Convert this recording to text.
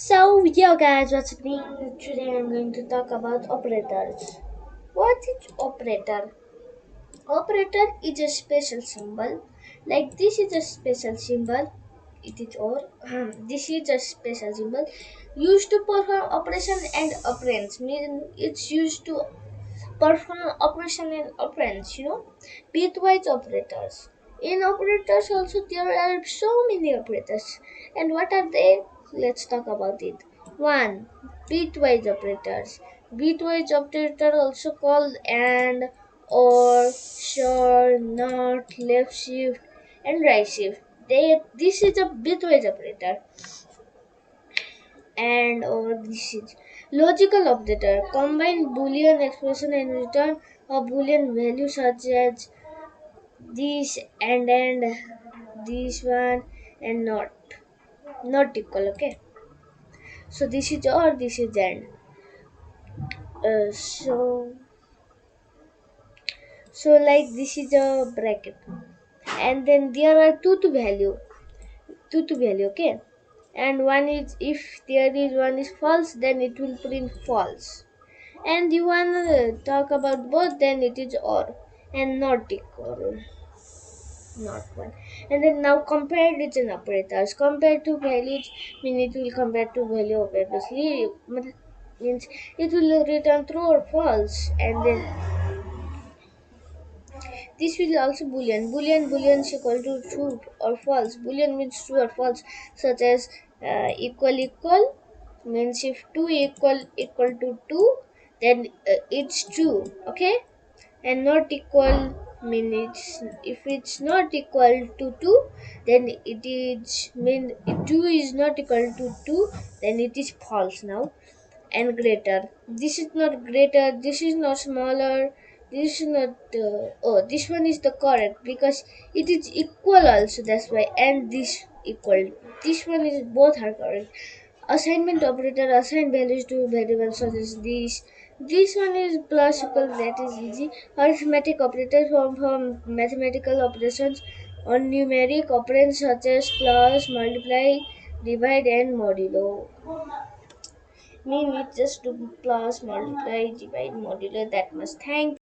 So, yeah, guys, what's happening? Today I'm going to talk about operators. What is operator? Operator is a special symbol. Like this is a special symbol. It is or this is a special symbol used to perform operation and operands. Mean it's used to perform operation and operands. Bitwise operators. In operators also there are so many operators. And what are they? Let's talk about it. One, bitwise operators. Bitwise operator also called and, or, sure, not, left shift, and right shift. This is a bitwise operator. And or this is logical operator. Combine boolean expression and return a boolean value such as this and this one and not equal. Okay, so this is or this is and. So like this is a bracket, and then there are two to value. Okay, and one is, if there is one is false, then it will print false, and you wanna talk about both, then it is or and not equal, not one. And then now comparison operators. Compare two values mean it will compare two value of obviously, means it will return true or false, and then this will also boolean. Boolean is equal to true or false. Boolean means true or false, such as equal means if two equal to two, then it's true. Okay, and not equal means if it's not equal to two, then it is mean if two is not equal to two, then it is false now. And greater, this is not greater, this is not smaller, this is not this one is the correct because it is equal also, that's why. And this equal, this one is both are correct. Assignment operator assign values to variables such as this one is plus equal, that is easy. Arithmetic operators from mathematical operations on numeric operands such as plus, multiply, divide, and modulo. Mean it just to plus, multiply, divide, modulo, that much. Thank